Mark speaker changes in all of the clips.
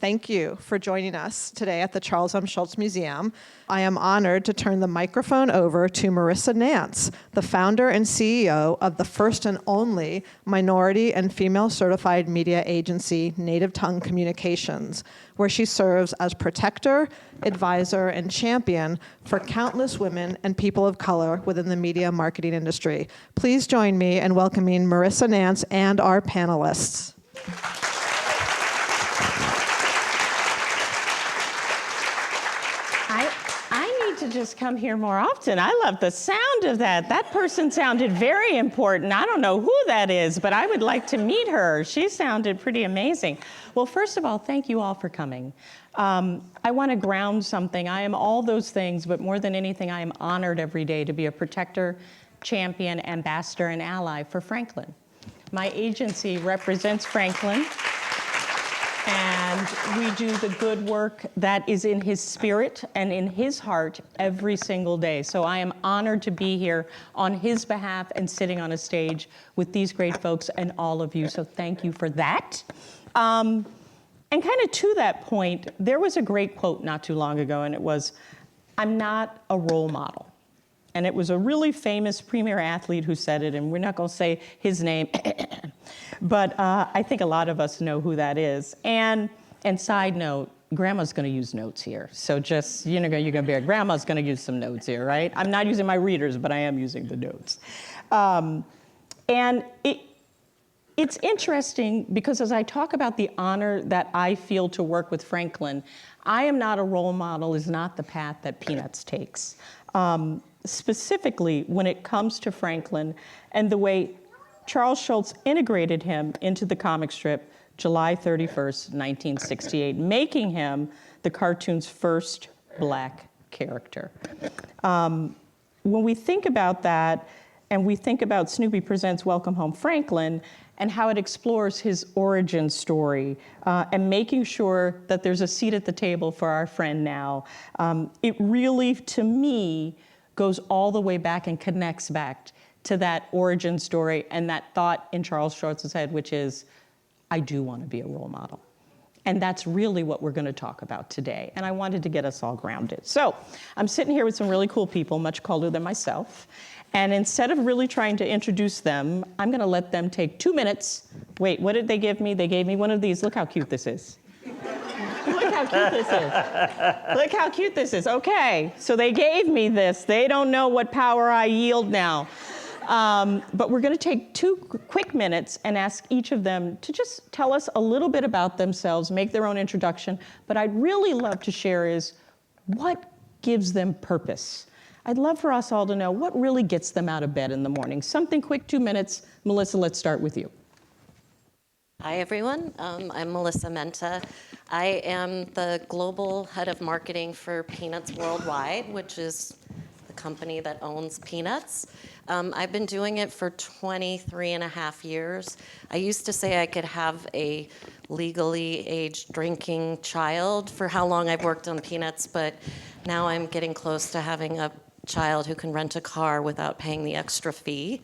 Speaker 1: thank you for joining us today at the Charles M. Schulz Museum. I am honored to turn the microphone over to Marissa Nance, the founder and CEO of the first and only minority and female certified media agency, Native Tongue Communications, where she serves as protector, advisor, and champion for countless women and people of color within the media marketing industry. Please join me in welcoming Marissa Nance and our panelists.
Speaker 2: I need to just come here more often. I love the sound of that. That person sounded very important. I don't know who that is, but I would like to meet her. She sounded pretty amazing. Well, first of all, thank you all for coming. I want to ground something. I am all those things, but more than anything, I am honored every day to be a protector, champion, ambassador, and ally for Franklin. My agency represents Franklin, and we do the good work that is in his spirit and in his heart every single day. So I am honored to be here on his behalf and sitting on a stage with these great folks and all of you. So thank you for that. And kind of to that point, there was a great quote not too long ago, and it was, "I'm not a role model." And it was a really famous premier athlete who said it, and we're not going to say his name, but I think a lot of us know who that is. And side note, Grandma's going to use notes here. So just, you're going to bear, Grandma's going to use some notes here, right? I'm not using my readers, but I am using the notes. And it's interesting because as I talk about the honor that I feel to work with Franklin, I am not a role model is not the path that Peanuts takes. Specifically when it comes to Franklin and the way Charles Schulz integrated him into the comic strip July 31st, 1968, making him the cartoon's first Black character. When we think about that, and we think about Snoopy Presents Welcome Home Franklin, and how it explores his origin story, and making sure that there's a seat at the table for our friend now, it really, to me, goes all the way back and connects back to that origin story and that thought in Charles Schulz's head, which is, I do want to be a role model. And that's really what we're going to talk about today. And I wanted to get us all grounded. So I'm sitting here with some really cool people, much cooler than myself. And instead of really trying to introduce them, I'm going to let them take 2 minutes. Wait, what did they give me? They gave me one of these. Look how cute this is. Look how cute this is. Look how cute this is. Okay, so they gave me this. They don't know what power I yield now. But we're going to take 2 quick minutes and ask each of them to just tell us a little bit about themselves, make their own introduction. But I'd really love to share is what gives them purpose. I'd love for us all to know what really gets them out of bed in the morning. Something quick, 2 minutes. Melissa, let's start with you.
Speaker 3: Hi, everyone. I'm Marissa Menta. I am the global head of marketing for Peanuts Worldwide, which is the company that owns Peanuts. I've been doing it for 23 and a half years. I used to say I could have a legally aged drinking child for how long I've worked on Peanuts, but now I'm getting close to having a child who can rent a car without paying the extra fee.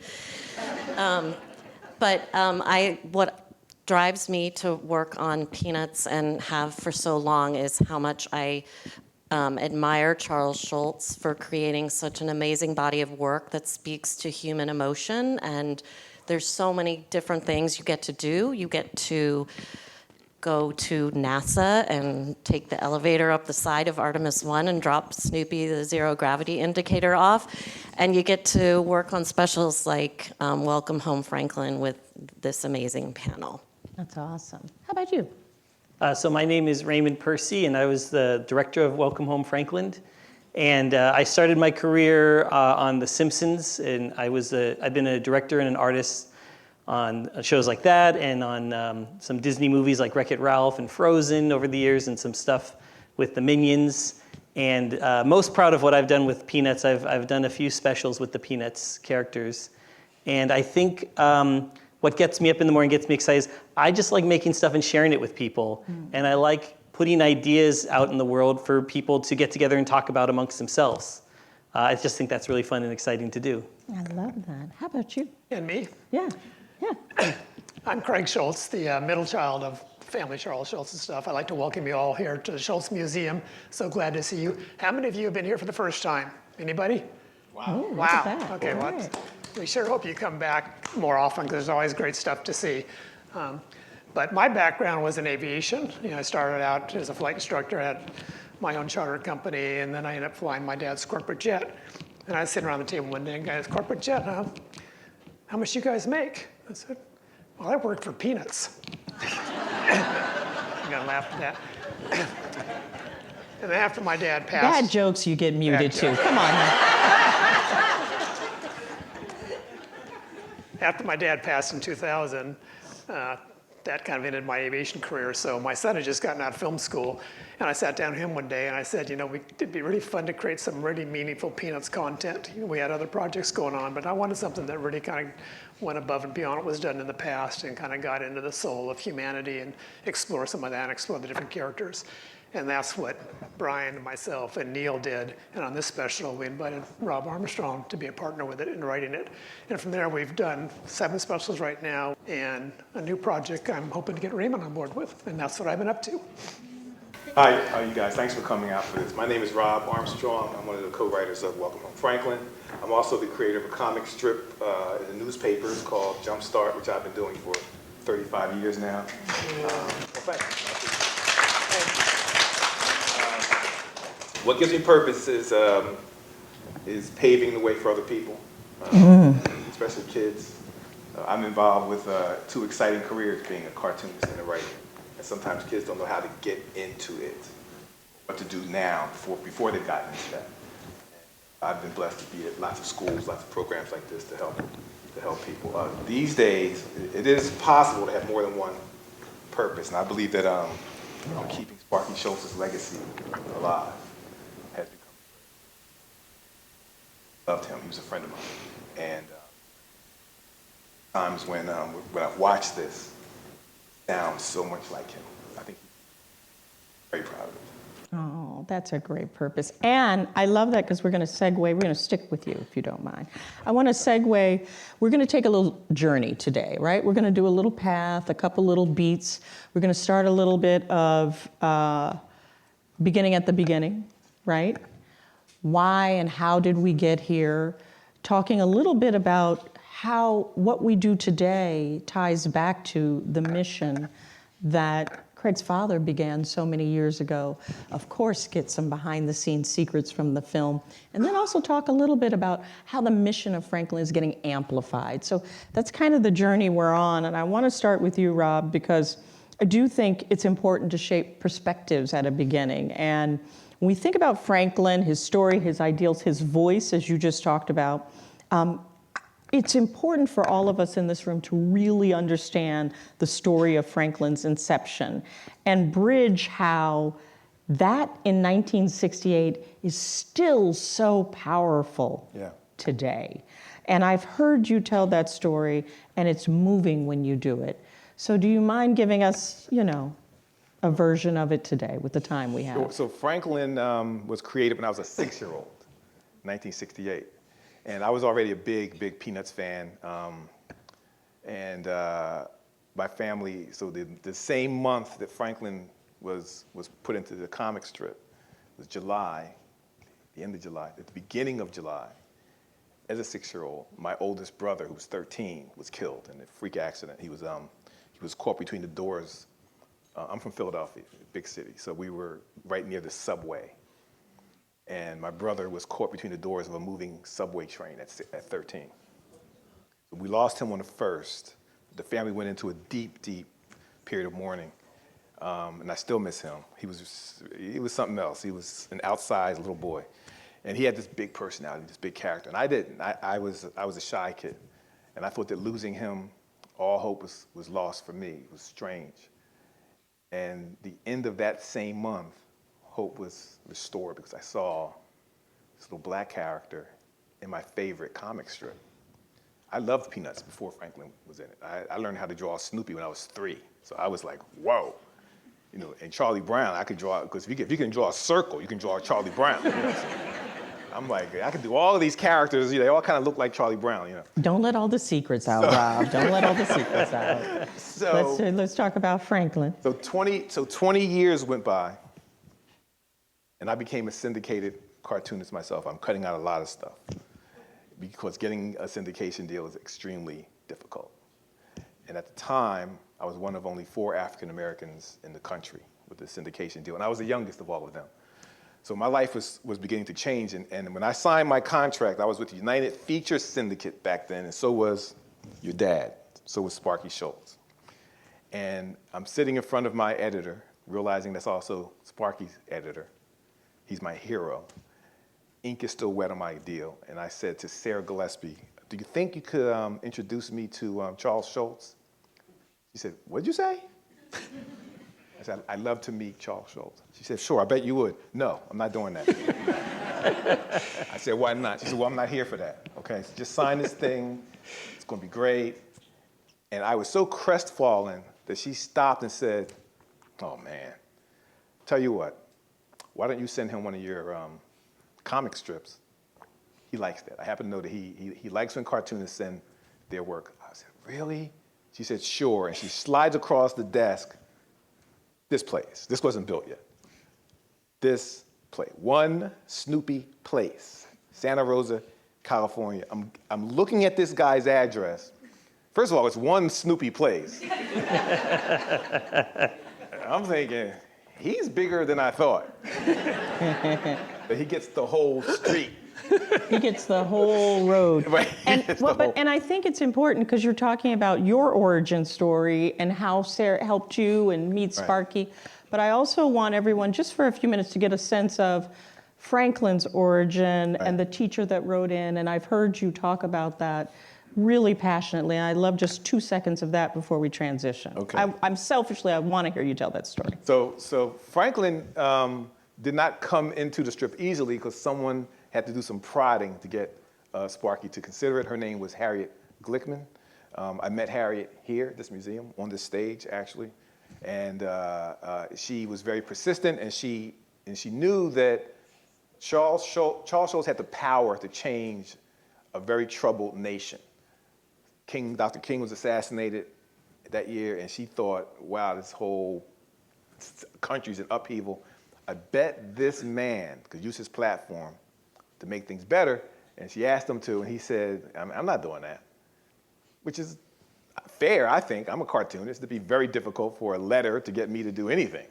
Speaker 3: What drives me to work on Peanuts and have for so long is how much I admire Charles Schulz for creating such an amazing body of work that speaks to human emotion. And there's so many different things you get to do. You get to go to NASA and take the elevator up the side of Artemis 1 and drop Snoopy, the zero gravity indicator, off. And you get to work on specials like Welcome Home Franklin with this amazing panel.
Speaker 2: That's awesome. How about you?
Speaker 4: So my name is Raymond Persi, and I was the director of Welcome Home Franklin. And I started my career on The Simpsons, and I've been a director and an artist on shows like that, and on some Disney movies like Wreck-It Ralph and Frozen over the years, and some stuff with the Minions. And most proud of what I've done with Peanuts. I've done a few specials with the Peanuts characters. And I think what gets me up in the morning, gets me excited, is I just like making stuff and sharing it with people. And I like putting ideas out in the world for people to get together and talk about amongst themselves. I just think that's really fun and exciting to do.
Speaker 2: I love that. How about you?
Speaker 5: And me?
Speaker 2: Yeah.
Speaker 5: I'm Craig Schulz, the middle child of family Charles Schulz and stuff. I'd like to welcome you all here to the Schulz Museum. So glad to see you. How many of you have been here for the first time? Anybody?
Speaker 2: Wow. Look
Speaker 5: Wow.
Speaker 2: at that.
Speaker 5: Okay,
Speaker 2: All
Speaker 5: well,
Speaker 2: right.
Speaker 5: we sure hope you come back more often because there's always great stuff to see. But my background was in aviation. I started out as a flight instructor at my own charter company, and then I ended up flying my dad's corporate jet. And I was sitting around the table one day, and guys, corporate jet, huh? How much you guys make? I said, well, I worked for peanuts. I'm gonna laugh at that. And then after my dad passed.
Speaker 2: Bad jokes you get muted too. Come on now.
Speaker 5: After my dad passed in 2000, that kind of ended my aviation career. So my son had just gotten out of film school, and I sat down with him one day and I said, it'd be really fun to create some really meaningful Peanuts content. We had other projects going on, but I wanted something that really kind of went above and beyond what was done in the past and kind of got into the soul of humanity and explore some of that and explore the different characters. And that's what Brian and myself and Neil did. And on this special, we invited Robb Armstrong to be a partner with it in writing it. And from there, we've done 7 specials right now and a new project I'm hoping to get Raymond on board with. And that's what I've been up to.
Speaker 6: Hi, how are you guys? Thanks for coming out for this. My name is Robb Armstrong. I'm one of the co-writers of Welcome Home Franklin. I'm also the creator of a comic strip in the newspapers called JumpStart, which I've been doing for 35 years now. What gives me purpose is paving the way for other people, especially kids. I'm involved with 2 exciting careers, being a cartoonist and a writer. And sometimes kids don't know how to get into it, what to do now before they've gotten into that. I've been blessed to be at lots of schools, lots of programs like this to help people. These days, it is possible to have more than one purpose, and I believe that keeping Sparky Schulz's legacy alive has become. Loved him. He was a friend of mine, and times when I've watched this, it sounds so much like him. I think he's very proud of it.
Speaker 2: Oh, that's a great purpose. And I love that because we're going to segue. We're going to stick with you, if you don't mind. I want to segue. We're going to take a little journey today, right? We're going to do a little path, a couple little beats. We're going to start a little bit of beginning at the beginning, right? Why and how did we get here? Talking a little bit about how what we do today ties back to the mission that Craig's father began so many years ago. Of course, get some behind-the-scenes secrets from the film, and then also talk a little bit about how the mission of Franklin is getting amplified. So that's kind of the journey we're on, and I want to start with you, Robb, because I do think it's important to shape perspectives at a beginning. And when we think about Franklin, his story, his ideals, his voice, as you just talked about, it's important for all of us in this room to really understand the story of Franklin's inception and bridge how that in 1968 is still so powerful today. And I've heard you tell that story, and it's moving when you do it. So do you mind giving us, a version of it today with the time we have?
Speaker 6: So Franklin was created when I was a 6-year-old, 1968. And I was already a big Peanuts fan. And my family, so the same month that Franklin was put into the comic strip was July, the end of July, at the beginning of July. As a 6-year-old, my oldest brother, who was 13, was killed in a freak accident. He was caught between the doors. I'm from Philadelphia, a big city, so we were right near the subway. And my brother was caught between the doors of a moving subway train at 13. So we lost him on the 1st. The family went into a deep period of mourning, and I still miss him. He was something else. He was an outsized little boy, and he had this big personality, this big character, and I didn't. I was a shy kid, and I thought that losing him, all hope was lost for me. It was strange. And the end of that same month, hope was restored because I saw this little black character in my favorite comic strip. I loved Peanuts before Franklin was in it. I learned how to draw Snoopy when I was 3. So I was like, whoa. And Charlie Brown, I could draw, because if you can draw a circle, you can draw Charlie Brown. I'm like, I can do all of these characters. They all kind of look like Charlie Brown,
Speaker 2: Don't let all the secrets out, Rob. Don't let all the secrets out.
Speaker 6: So
Speaker 2: Let's talk about Franklin.
Speaker 6: So 20 years went by, and I became a syndicated cartoonist myself. I'm cutting out a lot of stuff because getting a syndication deal is extremely difficult. And at the time, I was one of only 4 African Americans in the country with the syndication deal, and I was the youngest of all of them. So my life was beginning to change, and when I signed my contract, I was with the United Feature Syndicate back then, and so was your dad, so was Sparky Schulz. And I'm sitting in front of my editor, realizing that's also Sparky's editor. He's my hero. Ink is still wet on my deal, and I said to Sarah Gillespie, do you think you could introduce me to Charles Schulz? She said, what'd you say? I said, I'd love to meet Charles Schulz. She said, sure, I bet you would. No, I'm not doing that. I said, why not? She said, well, I'm not here for that. Okay, so just sign this thing. It's going to be great. And I was so crestfallen that she stopped and said, oh, man, tell you what, why don't you send him one of your comic strips? He likes that. I happen to know that he likes when cartoonists send their work. I said, really? She said, sure. And she slides across the desk this place. This wasn't built yet. This place. One Snoopy Place, Santa Rosa, California. I'm looking at this guy's address. First of all, it's one Snoopy Place. I'm thinking, he's bigger than I thought. But he gets the whole street.
Speaker 2: He gets the whole road.
Speaker 6: Right.
Speaker 2: And I think it's important because you're talking about your origin story and how Sarah helped you and meet Sparky. Right. But I also want everyone, just for a few minutes, to get a sense of Franklin's origin and the teacher that wrote in. And I've heard you talk about that really passionately. And I'd love just 2 seconds of that before we transition.
Speaker 6: Okay.
Speaker 2: I'm selfishly, I want to hear you tell that story.
Speaker 6: So Franklin did not come into the strip easily because someone had to do some prodding to get Sparky to consider it. Her name was Harriet Glickman. I met Harriet here at this museum, on this stage, actually. And she was very persistent, and she knew that Charles Schulz had the power to change a very troubled nation. Dr. King was assassinated that year, and she thought, wow, this whole country's in upheaval. I bet this man could use his platform to make things better. And she asked him to, and he said, I'm not doing that. Which is fair, I think. I'm a cartoonist. It'd be very difficult for a letter to get me to do anything.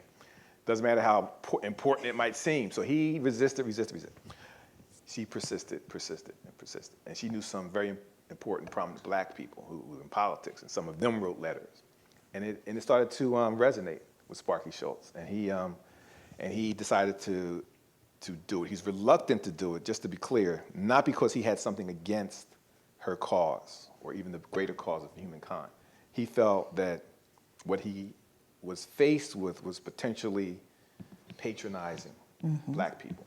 Speaker 6: Doesn't matter how important it might seem. So he resisted. She persisted. And she knew some very important, prominent black people who were in politics, and some of them wrote letters. And it started to resonate with Sparky Schulz. And he decided to do it. He's reluctant to do it, just to be clear, not because he had something against her cause or even the greater cause of humankind. He felt that what he was faced with was potentially patronizing black people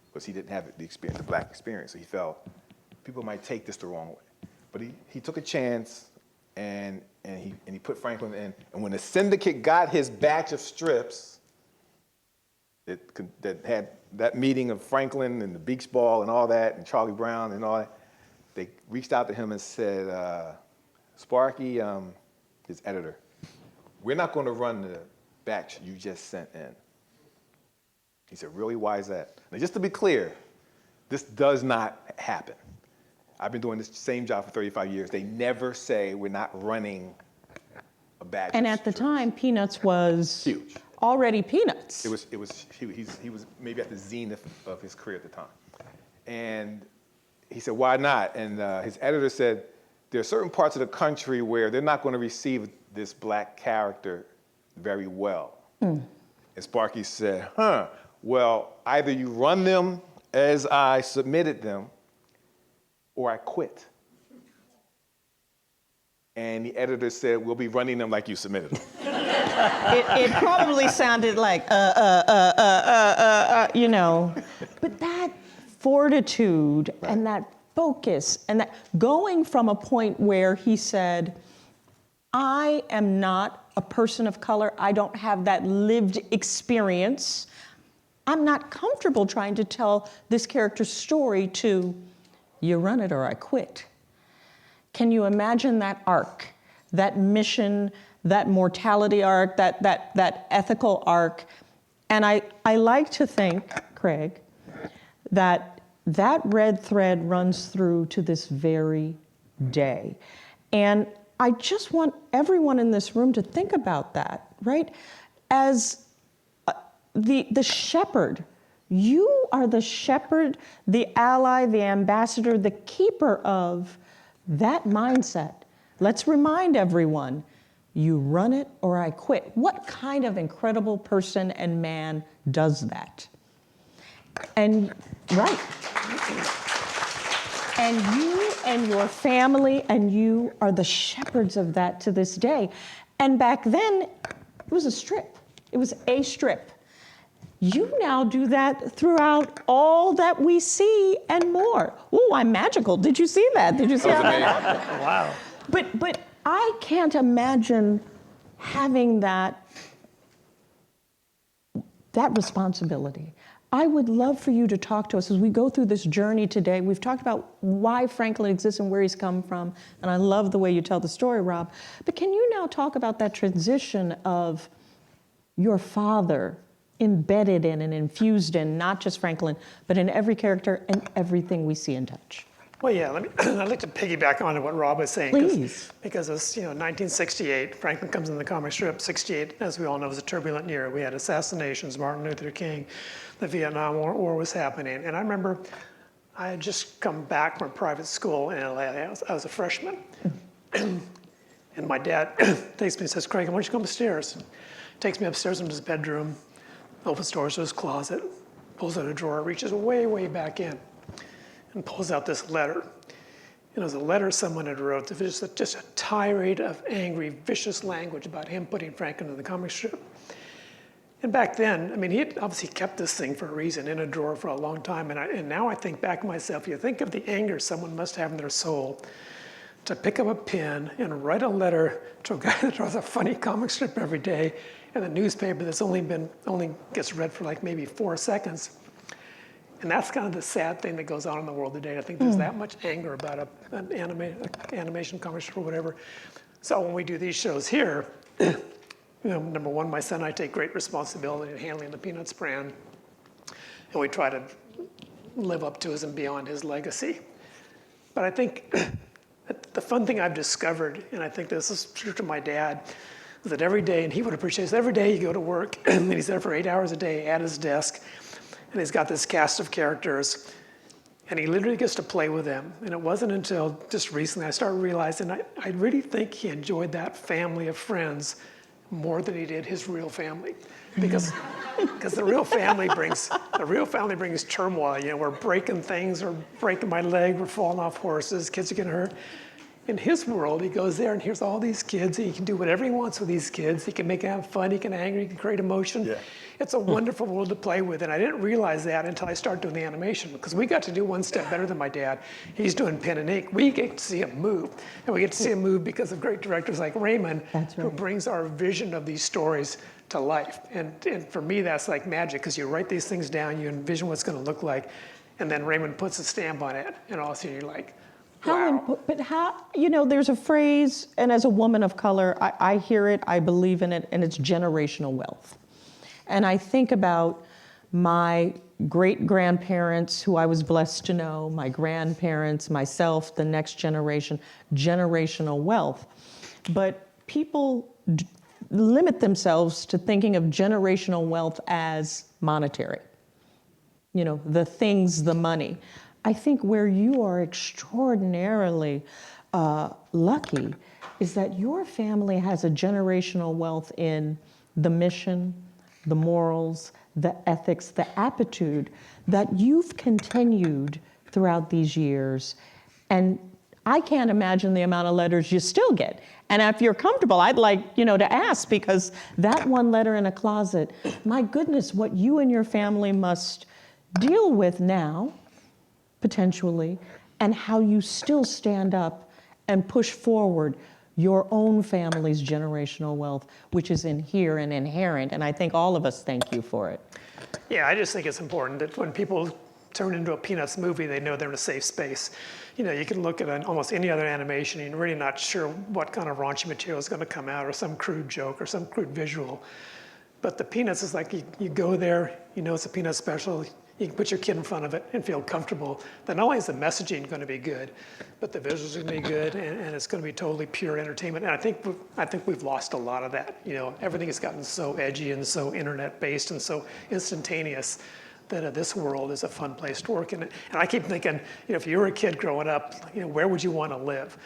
Speaker 6: because he didn't have the black experience. So he felt people might take this the wrong way. But he took a chance and he put Franklin in. And when the syndicate got his batch of strips that had that meeting of Franklin and the beach ball and all that, and Charlie Brown and all that, they reached out to him and said, Sparky, his editor, we're not going to run the batch you just sent in. He said, really, why is that? Now, just to be clear, this does not happen. I've been doing this same job for 35 years. They never say we're not running a batch.
Speaker 2: And at the time, Peanuts was
Speaker 6: huge. Already
Speaker 2: Peanuts.
Speaker 6: He was maybe at the zenith of his career at the time. And he said, why not? And his editor said, there are certain parts of the country where they're not going to receive this black character very well. And Sparky said, well, either you run them as I submitted them, or I quit. And the editor said, we'll be running them like you submitted them.
Speaker 2: It probably sounded like, you know. But that fortitude and that focus and that going from a point where he said, I am not a person of color. I don't have that lived experience. I'm not comfortable trying to tell this character's story to, you run it or I quit. Can you imagine that arc, that mission, that mortality arc, that ethical arc? And I like to think, Craig, that red thread runs through to this very day. And I just want everyone in this room to think about that, right? As the shepherd, you are the shepherd, the ally, the ambassador, the keeper of that mindset. Let's remind everyone, you run it or I quit. What kind of incredible person and man does that? And, right. And you and your family and you are the shepherds of that to this day. And back then, it was a strip. It was a strip. You now do that throughout all that we see and more. Oh, I'm magical. Did you see that? Did you see that?
Speaker 4: Wow.
Speaker 2: But I can't imagine having that responsibility. I would love for you to talk to us as we go through this journey today. We've talked about why Franklin exists and where he's come from, and I love the way you tell the story, Rob. But can you now talk about that transition of your father embedded in and infused in not just Franklin, but in every character and everything we see and touch?
Speaker 5: Well, yeah, I'd like to piggyback on to what Rob was saying.
Speaker 2: Please.
Speaker 5: Because it's 1968, Franklin comes in the comic strip. 68, as we all know, was a turbulent year. We had assassinations, Martin Luther King, the Vietnam War was happening. And I remember I had just come back from private school in LA. I was a freshman. And my dad takes me and says, Craig, why don't you come upstairs? Takes me upstairs into his bedroom, opens doors to his closet, pulls out a drawer, reaches way, way back in, and pulls out this letter. And it was a letter someone had wrote. It was just a tirade of angry, vicious language about him putting Franklin in the comic strip. And back then, I mean, he had obviously kept this thing for a reason in a drawer for a long time. And now I think back to myself, you think of the anger someone must have in their soul to pick up a pen and write a letter to a guy that draws a funny comic strip every day in a newspaper that's only gets read for like maybe 4 seconds. And that's kind of the sad thing that goes on in the world today. I think there's that much anger about an animation comic strip or whatever. So when we do these shows here, number one, my son and I take great responsibility in handling the Peanuts brand. And we try to live up to his and beyond his legacy. But I think the fun thing I've discovered, and I think this is true to my dad, is that every day, and he would appreciate this, every day you go to work, and he's there for 8 hours a day at his desk, and he's got this cast of characters, and he literally gets to play with them. And it wasn't until just recently I started realizing I really think he enjoyed that family of friends more than he did his real family. Because the real family brings turmoil. We're breaking things, we're breaking my leg, we're falling off horses, kids are getting hurt. In his world, he goes there and here's all these kids. He can do whatever he wants with these kids. He can make them have fun, he can anger, he can create emotion. Yeah. It's a wonderful world to play with, and I didn't realize that until I started doing the animation, because we got to do one step better than my dad. He's doing pen and ink. We get to see him move, and we get to see him move because of great directors like Raymond, who brings our vision of these stories to life. And for me, that's like magic, because you write these things down, you envision what it's going to look like, and then Raymond puts a stamp on it, and all of a sudden you're like, wow.
Speaker 2: But how, there's a phrase, and as a woman of color, I hear it, I believe in it, and it's generational wealth. And I think about my great-grandparents, who I was blessed to know, my grandparents, myself, the next generation, generational wealth. But people limit themselves to thinking of generational wealth as monetary. The things, the money. I think where you are extraordinarily lucky is that your family has a generational wealth in the mission, the morals, the ethics, the aptitude that you've continued throughout these years. And I can't imagine the amount of letters you still get. And if you're comfortable, I'd like, to ask, because that one letter in a closet, my goodness, what you and your family must deal with now, potentially, and how you still stand up and push forward your own family's generational wealth, which is in here and inherent. And I think all of us thank you for it.
Speaker 5: Yeah, I just think it's important that when people turn into a Peanuts movie, they know they're in a safe space. You know, you can look at almost any other animation and you're really not sure what kind of raunchy material is going to come out, or some crude joke or some crude visual. But the Peanuts is like you go there, you know it's a Peanuts special, you can put your kid in front of it and feel comfortable. Then not only is the messaging going to be good, but the visuals are going to be good, and it's going to be totally pure entertainment. And I think we've lost a lot of that. You know, everything has gotten so edgy and so internet-based and so instantaneous that this world is a fun place to work in. And I keep thinking, you know, if you were a kid growing up, you know, where would you want to live?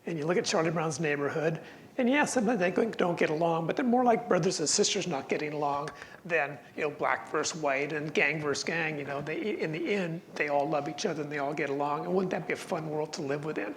Speaker 5: And you look at Charlie Brown's Neighborhood, and yeah, sometimes they don't get along, but they're more like brothers and sisters not getting along than, you know, black versus white and gang versus gang. You know, in the end, they all love each other and they all get along. And wouldn't that be a fun world to live within?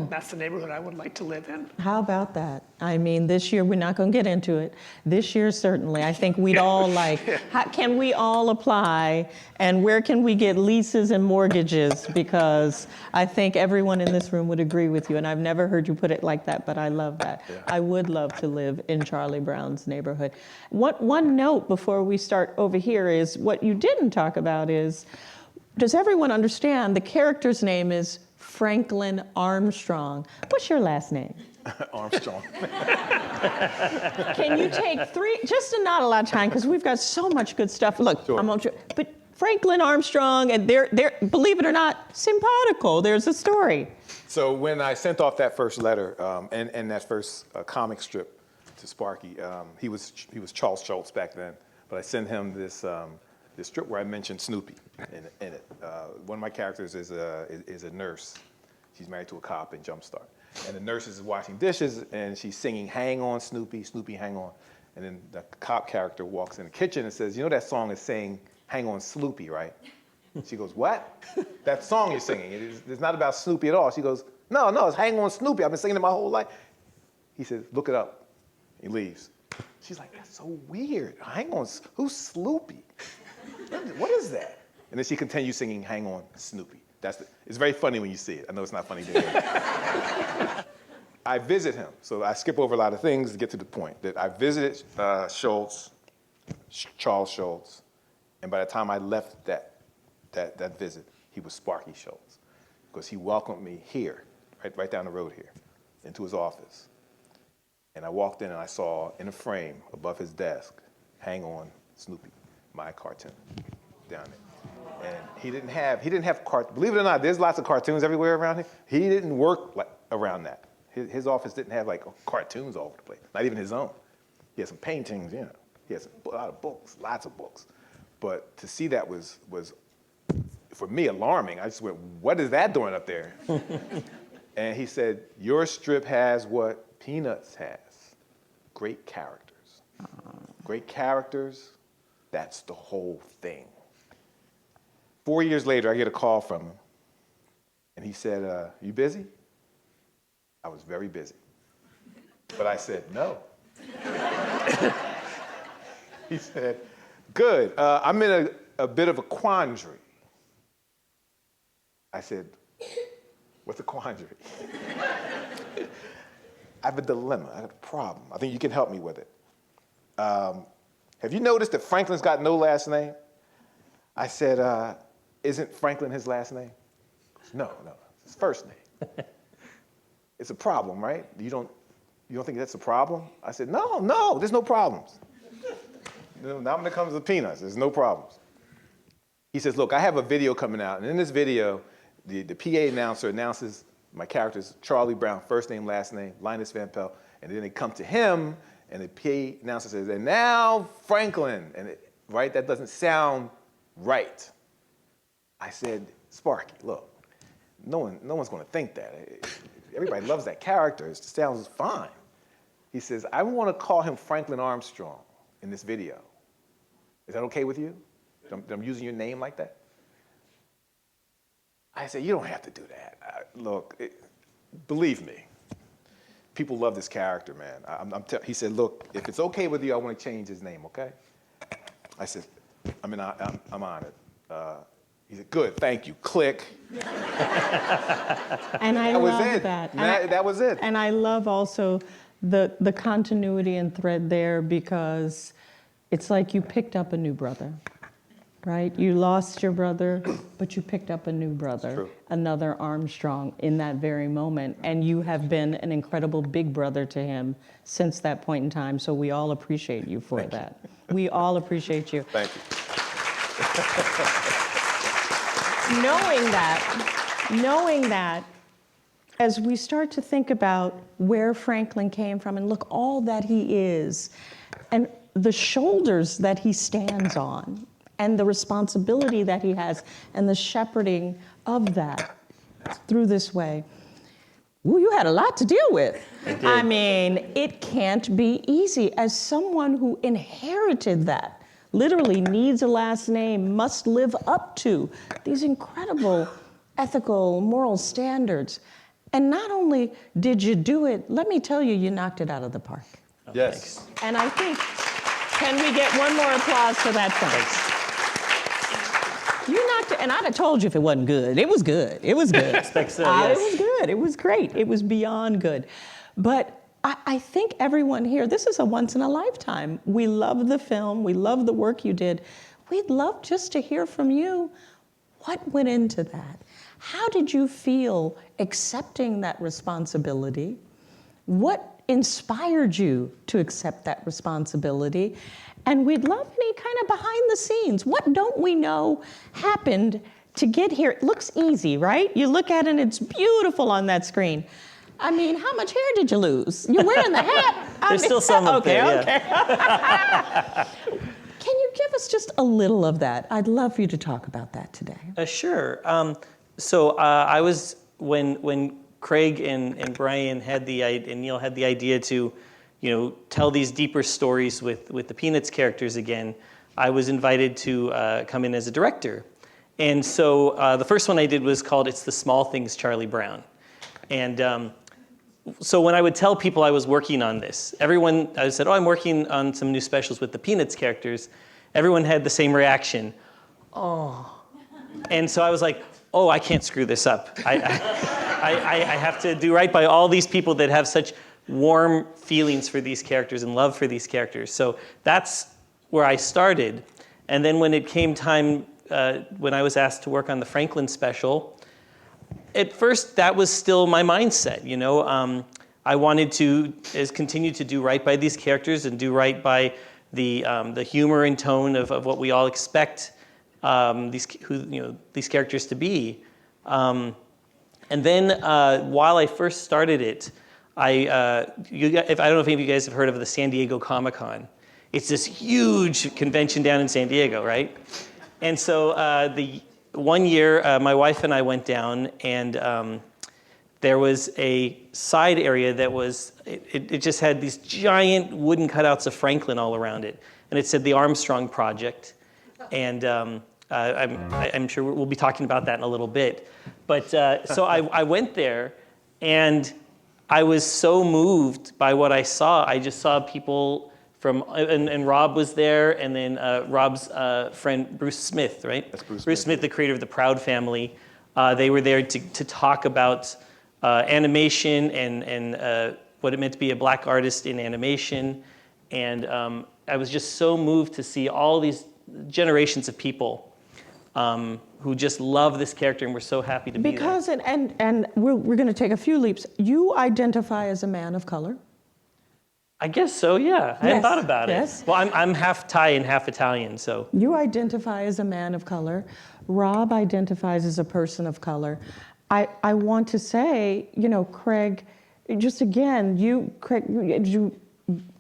Speaker 5: That's the neighborhood I would like to live in.
Speaker 2: How about that? I mean, this year, we're not going to get into it. This year, certainly. I think we'd all like, how can we all apply, and where can we get leases and mortgages? Because I think everyone in this room would agree with you, and I've never heard you put it like that, but I love that. Yeah. I would love to live in Charlie Brown's neighborhood. One note before we start over here is, what you didn't talk about is, does everyone understand the character's name is Franklin Armstrong? What's your last name?
Speaker 6: Armstrong.
Speaker 2: Can you take three, just not a lot of time, because we've got so much good stuff. Look,
Speaker 6: sure.
Speaker 2: But Franklin Armstrong, and they're, believe it or not, simpatico. There's a story.
Speaker 6: So when I sent off that first letter and that first comic strip to Sparky, he was Charles Schulz back then, but I sent him this strip where I mentioned Snoopy in it. One of my characters is a nurse. She's married to a cop in JumpStart. And the nurse is washing dishes, and she's singing, "Hang on, Snoopy, Snoopy, hang on." And then the cop character walks in the kitchen and says, "You know that song is saying, 'Hang on, Sloopy,' right?" She goes, "What? That song you're singing, it's not about Snoopy at all." She goes, No, it's "Hang on, Snoopy. I've been singing it my whole life." He says, "Look it up." He leaves. She's like, "That's so weird. Hang on, who's Sloopy? What is that?" And then she continues singing, "Hang on, Snoopy." It's very funny when you see it. I know it's not funny to hear. I visit him, so I skip over a lot of things to get to the point. That I visited Charles Schulz, and by the time I left that visit, he was Sparky Schulz, because he welcomed me here, right down the road here, into his office. And I walked in and I saw in a frame above his desk, "Hang on, Snoopy," my cartoon down there. And he didn't have believe it or not, there's lots of cartoons everywhere around here. He didn't work around that. His office didn't have like cartoons all over the place, not even his own. He had some paintings, you know. He had a lot of books, lots of books. But to see that was for me alarming. I just went, "What is that doing up there?" And he said, "Your strip has what Peanuts has, great characters. Great characters, that's the whole thing." 4 years later, I get a call from him, and he said, "You busy?" I was very busy. But I said, "No." He said, "Good, I'm in a bit of a quandary." I said, "What's a quandary?" "I have a dilemma, I have a problem. I think you can help me with it. Have you noticed that Franklin's got no last name?" I said, "Isn't Franklin his last name?" He goes, No, it's his first name. "It's a problem, right? You don't think that's a problem?" I said, No, there's no problems. Now when it comes to Peanuts, there's no problems. He says, "Look, I have a video coming out, and in this video, the PA announcer announces my character's Charlie Brown, first name, last name, Linus Van Pelt, and then they come to him, and the PA announcer says, 'And now Franklin,' and that doesn't sound right." I said, "Sparky, look, no one's going to think that. Everybody loves that character. It sounds fine." He says, "I want to call him Franklin Armstrong in this video. Is that okay with you? That I'm using your name like that?" I said, "You don't have to do that. Believe me, people love this character, man." He said, "Look, if it's okay with you, I want to change his name, okay?" I said, I'm honored. He said, "Good, thank you." Click.
Speaker 2: And I love that.
Speaker 6: That was it.
Speaker 2: And I love also the continuity and thread there, because it's like you picked up a new brother. right? You lost your brother, but you picked up a new brother,
Speaker 6: True.
Speaker 2: another Armstrong in that very moment. And you have been an incredible big brother to him since that point in time. So we all appreciate you for that. We all appreciate you.
Speaker 6: Thank you.
Speaker 2: Knowing that, as we start to think about where Franklin came from and look all that he is, and the shoulders that he stands on, and the responsibility that he has, and the shepherding of that through this way. Ooh, you had a lot to deal with. I mean, it can't be easy. As someone who inherited that, literally needs a last name, must live up to these incredible ethical, moral standards. And not only did you do it, let me tell you, you knocked it out of the park.
Speaker 6: Yes.
Speaker 2: And I think, can we get one more applause for that, thanks? You knocked it, and I'd have told you if it wasn't good. It was good. It was good.
Speaker 4: Expect so,
Speaker 2: It
Speaker 4: yes.
Speaker 2: was good. It was great. It was beyond good. But I think everyone here, this is a once in a lifetime. We love the film. We love the work you did. We'd love just to hear from you. What went into that? How did you feel accepting that responsibility? What inspired you to accept that responsibility? And we'd love any kind of behind the scenes. What don't we know happened to get here? It looks easy, right? You look at it and it's beautiful on that screen. I mean, how much hair did you lose? You're wearing the hat.
Speaker 4: There's still some up there, yeah.
Speaker 2: Can you give us just a little of that? I'd love for you to talk about that today.
Speaker 4: Sure. I was, when Craig and Brian had and Neil had the idea to, tell these deeper stories with the Peanuts characters again, I was invited to come in as a director. And so the first one I did was called It's the Small Things, Charlie Brown. And so when I would tell people I was working on this, I said, I'm working on some new specials with the Peanuts characters. Everyone had the same reaction. Oh. And so I was like, I can't screw this up. I have to do right by all these people that have such warm feelings for these characters and love for these characters. So that's where I started. And then when it came time, when I was asked to work on the Franklin special, at first that was still my mindset. I wanted to continue to do right by these characters and do right by the humor and tone of what we all expect these characters to be. And then while I first started it, I don't know if any of you guys have heard of the San Diego Comic-Con. It's this huge convention down in San Diego, right? And so the one year, my wife and I went down, and there was a side area that was, it just had these giant wooden cutouts of Franklin all around it. And it said the Armstrong Project. And I'm sure we'll be talking about that in a little bit. But so I went there, and I was so moved by what I saw. I just saw people from, and Robb was there, and then Robb's friend, Bruce Smith, right?
Speaker 6: That's Bruce
Speaker 4: Smith,
Speaker 6: Smith.
Speaker 4: the creator of the Proud Family. They were there to talk about animation and what it meant to be a black artist in animation. And I was just so moved to see all these generations of people who just love this character and were so happy to be there.
Speaker 2: Because, and we're going to take a few leaps. You identify as a man of color.
Speaker 4: I guess so, yeah. I hadn't thought about
Speaker 2: yes.
Speaker 4: it. Well, I'm half Thai and half Italian, so.
Speaker 2: You identify as a man of color. Robb identifies as a person of color. I want to say, Craig, just again, you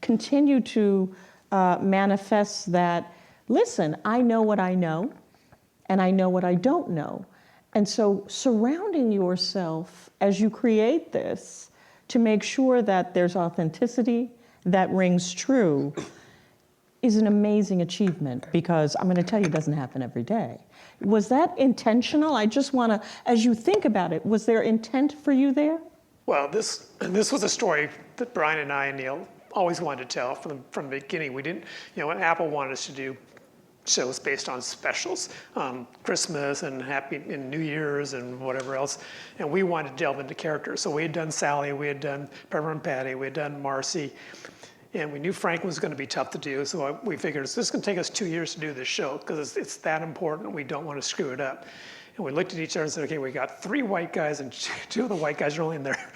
Speaker 2: continue to manifest that, listen, I know what I know, and I know what I don't know. And so surrounding yourself as you create this to make sure that there's authenticity, that rings true, is an amazing achievement, because I'm going to tell you, it doesn't happen every day. Was that intentional? I just want to, as you think about it, was there intent for you there?
Speaker 5: Well, this was a story that Brian and I and Neil always wanted to tell from the beginning. We didn't, when Apple wanted us to do shows based on specials, Christmas and New Year's and whatever else, and we wanted to delve into characters. So we had done Sally, we had done Pepper and Patty, we had done Marcy, And we knew Franklin was going to be tough to do, so we figured it's just going to take us 2 years to do this show because it's that important. We don't want to screw it up. And we looked at each other and said, okay, we got 3 white guys, and 2 of the white guys are only in their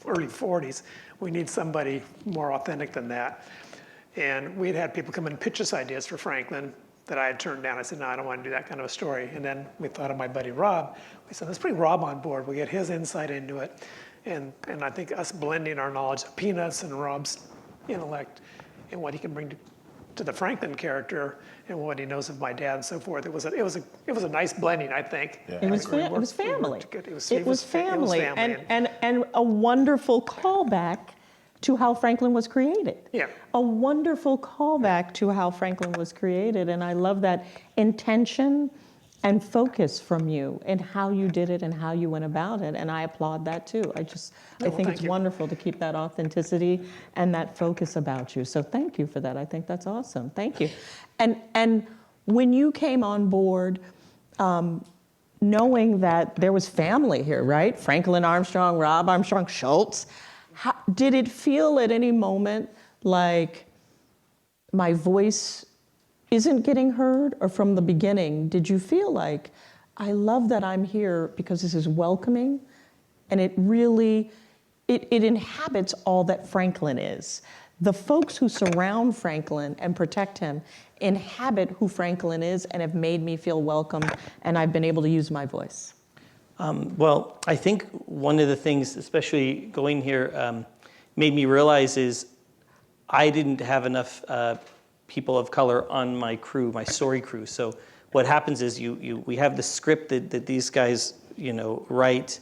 Speaker 5: early 40s. We need somebody more authentic than that. And we had had people come in and pitch us ideas for Franklin that I had turned down. I said, no, I don't want to do that kind of a story. And then we thought of my buddy Robb. We said, let's bring Robb on board. We get his insight into it. And I think us blending our knowledge of Peanuts and Robb's intellect and what he can bring to the Franklin character and what he knows of my dad and so forth. It was a nice blending, I think.
Speaker 2: It was family.
Speaker 5: It was family.
Speaker 2: And a wonderful callback to how Franklin was created.
Speaker 5: Yeah.
Speaker 2: A wonderful callback to how Franklin was created. And I love that intention and focus from you and how you did it and how you went about it. And I applaud that too. I think it's wonderful to keep that authenticity and that focus about you. So thank you for that. I think that's awesome. Thank you. And when you came on board, knowing that there was family here, right? Franklin Armstrong, Robb Armstrong, Schulz. Did it feel at any moment like my voice isn't getting heard? Or from the beginning, did you feel like, I love that I'm here because this is welcoming and it really, it inhabits all that Franklin is. The folks who surround Franklin and protect him inhabit who Franklin is and have made me feel welcome, and I've been able to use my voice.
Speaker 4: Well, I think one of the things, especially going here, made me realize is I didn't have enough people of color on my crew, my story crew. So what happens is we have the script that these guys write,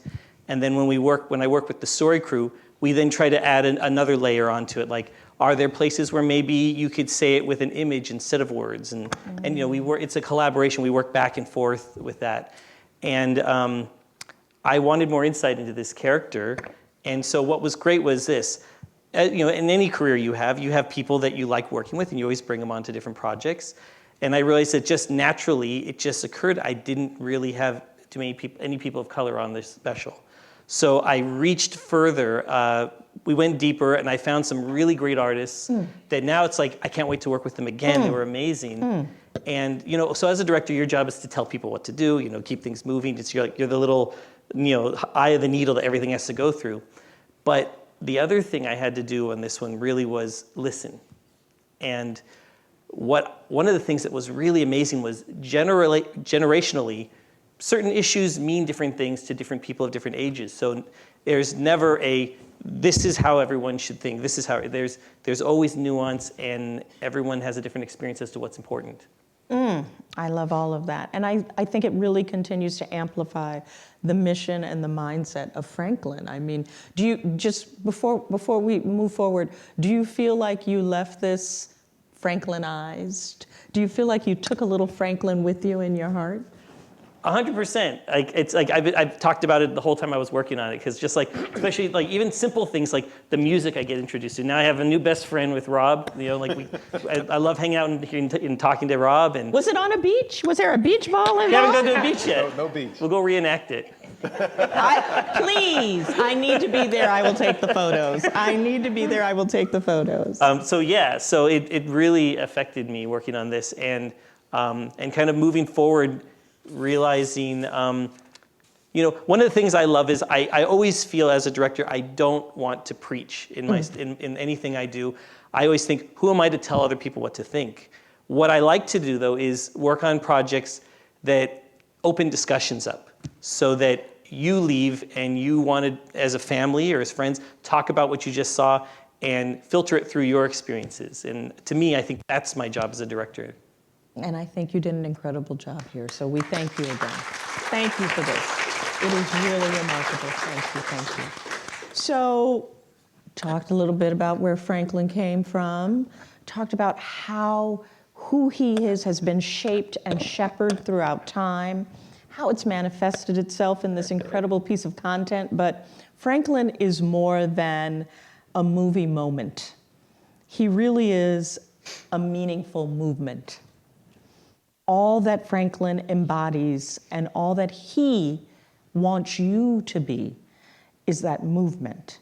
Speaker 4: and then when I work with the story crew, we then try to add another layer onto it. Like, are there places where maybe you could say it with an image instead of words? And it's a collaboration. We work back and forth with that, and I wanted more insight into this character, and so what was great was this. In any career you have people that you like working with, and you always bring them onto different projects. And I realized that just naturally, it just occurred I didn't really have too many people, any people of color on this special. So I reached further. We went deeper, and I found some really great artists that now it's like I can't wait to work with them again. They were amazing. And so as a director, your job is to tell people what to do. Keep things moving. You're the little eye of the needle that everything has to go through. But the other thing I had to do on this one really was listen. And one of the things that was really amazing was generationally, certain issues mean different things to different people of different ages. So there's never this is how everyone should think. This is how, there's always nuance, and everyone has a different experience as to what's important.
Speaker 2: I love all of that. And I think it really continues to amplify the mission and the mindset of Franklin. I mean, do you, just before we move forward, do you feel like you left this Franklinized? Do you feel like you took a little Franklin with you in your heart?
Speaker 4: 100%. It's like I've talked about it the whole time I was working on it, because just especially even simple things like the music I get introduced to. Now I have a new best friend with Robb. I love hanging out and talking to Robb. And
Speaker 2: was it on a beach? Was there a beach ball involved?
Speaker 4: We haven't gone to a beach yet.
Speaker 6: No beach.
Speaker 4: We'll go reenact it.
Speaker 2: Please, I need to be there. I will take the photos. I need to be there. I will take the photos.
Speaker 4: So it really affected me working on this, and kind of moving forward, realizing, one of the things I love is I always feel as a director I don't want to preach in anything I do. I always think, who am I to tell other people what to think? What I like to do, though, is work on projects that open discussions up, so that you leave and you want to, as a family or as friends, talk about what you just saw and filter it through your experiences. And to me, I think that's my job as a director.
Speaker 2: And I think you did an incredible job here. So we thank you again. Thank you for this. It is really remarkable. Thank you. So talked a little bit about where Franklin came from, talked about how who he is has been shaped and shepherded throughout time, how it's manifested itself in this incredible piece of content. But Franklin is more than a movie moment. He really is a meaningful movement. All that Franklin embodies and all that he wants you to be is that movement.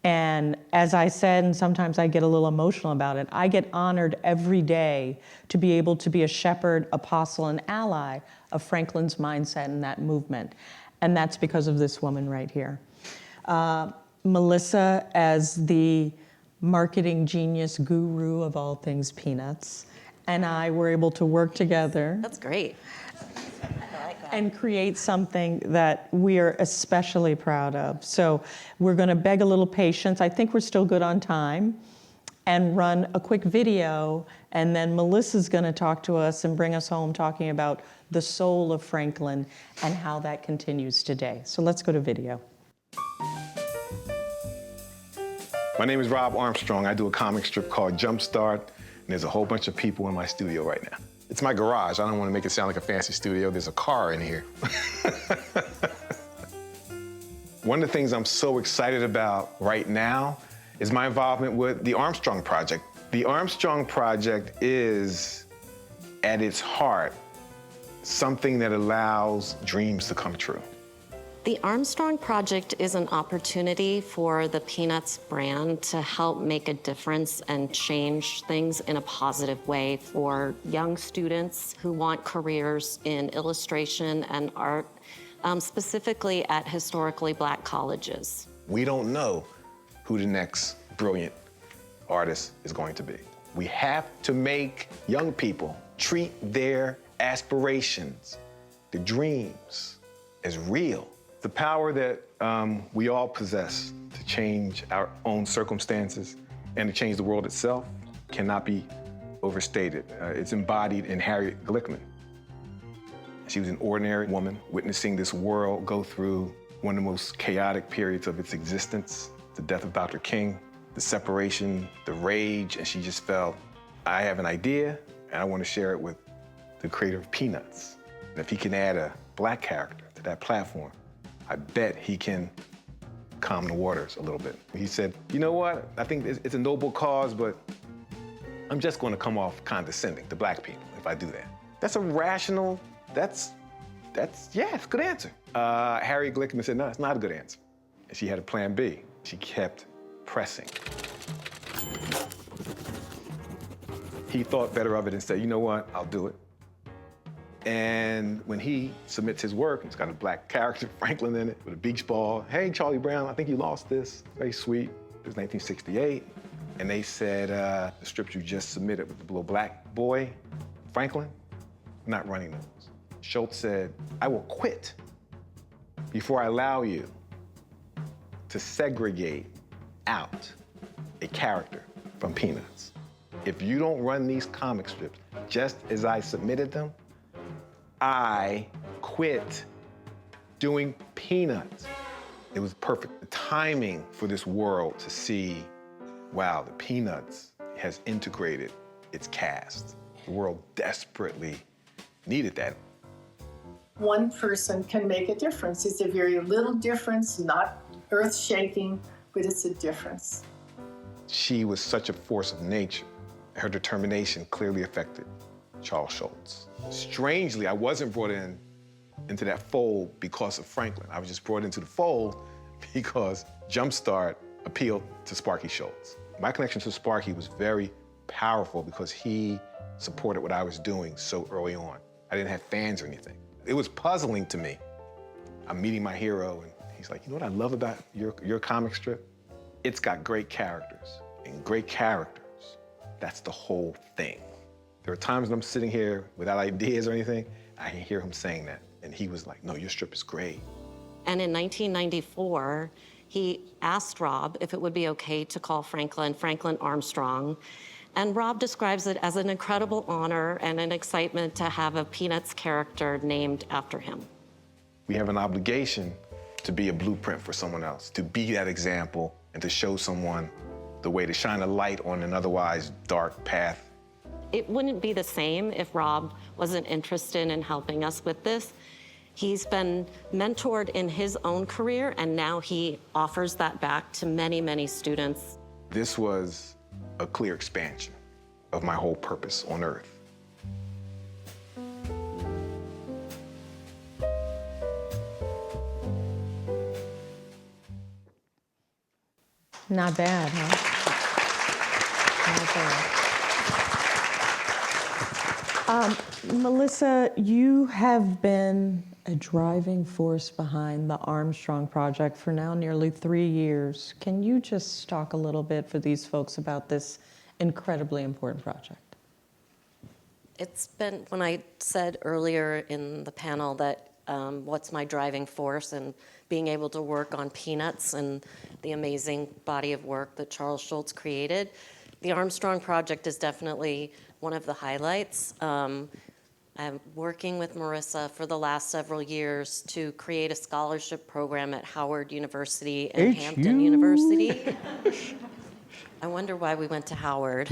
Speaker 2: And as I said, and sometimes I get a little emotional about it, I get honored every day to be able to be a shepherd, apostle, and ally of Franklin's mindset and that movement. And that's because of this woman right here. Melissa, as the marketing genius guru of all things peanuts, and I were able to work together.
Speaker 3: That's great.
Speaker 2: And create something that we are especially proud of. So we're going to beg a little patience. I think we're still good on time. And run a quick video, and then Melissa's going to talk to us and bring us home talking about the soul of Franklin and how that continues today. So let's go to video.
Speaker 6: My name is Robb Armstrong. I do a comic strip called JumpStart, and there's a whole bunch of people in my studio right now. It's my garage. I don't want to make it sound like a fancy studio. There's a car in here. One of the things I'm so excited about right now is my involvement with the Armstrong Project. The Armstrong Project is, at its heart, something that allows dreams to come true.
Speaker 3: The Armstrong Project is an opportunity for the Peanuts brand to help make a difference and change things in a positive way for young students who want careers in illustration and art, specifically at historically Black colleges.
Speaker 6: We don't know who the next brilliant artist is going to be. We have to make young people treat their aspirations, their dreams, as real. The power that we all possess to change our own circumstances and to change the world itself cannot be overstated. It's embodied in Harriet Glickman. She was an ordinary woman witnessing this world go through one of the most chaotic periods of its existence, the death of Dr. King, the separation, the rage, and she just felt, I have an idea and I want to share it with the creator of Peanuts. And if he can add a Black character to that platform, I bet he can calm the waters a little bit. He said, you know what? I think it's a noble cause, but I'm just going to come off condescending to Black people if I do that. That's a rational, yeah, it's a good answer. Harriet Glickman said, no, it's not a good answer. And she had a plan B. She kept pressing. He thought better of it and said, you know what? I'll do it. And when he submits his work, it's got a Black character, Franklin, in it, with a beach ball. Hey, Charlie Brown, I think you lost this. Very sweet. It was 1968. And they said, the strip you just submitted with the little Black boy, Franklin, I'm not running those. Schulz said, I will quit before I allow you to segregate out a character from Peanuts. If you don't run these comic strips just as I submitted them, I quit doing Peanuts. It was perfect. The timing for this world to see, wow, the Peanuts has integrated its cast. The world desperately needed that.
Speaker 7: One person can make a difference. It's a very little difference, not earth-shaking, but it's a difference.
Speaker 6: She was such a force of nature. Her determination clearly affected Charles Schulz. Strangely, I wasn't brought into that fold because of Franklin. I was just brought into the fold because JumpStart appealed to Sparky Schulz. My connection to Sparky was very powerful because he supported what I was doing so early on. I didn't have fans or anything. It was puzzling to me. I'm meeting my hero, and he's like, you know what I love about your comic strip? It's got great characters, and great characters, that's the whole thing. There are times when I'm sitting here without ideas or anything, I can hear him saying that. And he was like, no, your strip is great.
Speaker 3: And in 1994, he asked Robb if it would be okay to call Franklin Armstrong. And Robb describes it as an incredible honor and an excitement to have a Peanuts character named after him.
Speaker 6: We have an obligation to be a blueprint for someone else, to be that example and to show someone the way, to shine a light on an otherwise dark path.
Speaker 3: It wouldn't be the same if Robb wasn't interested in helping us with this. He's been mentored in his own career, and now he offers that back to many, many students.
Speaker 6: This was a clear expansion of my whole purpose on Earth.
Speaker 2: Not bad, huh? Not bad. Melissa, you have been a driving force behind the Armstrong Project for now nearly 3 years. Can you just talk a little bit for these folks about this incredibly important project?
Speaker 3: It's been, when I said earlier in the panel that what's my driving force, and being able to work on Peanuts and the amazing body of work that Charles Schulz created, the Armstrong Project is definitely one of the highlights. I'm working with Marissa for the last several years to create a scholarship program at Howard University and Hampton University. I wonder why we went to Howard.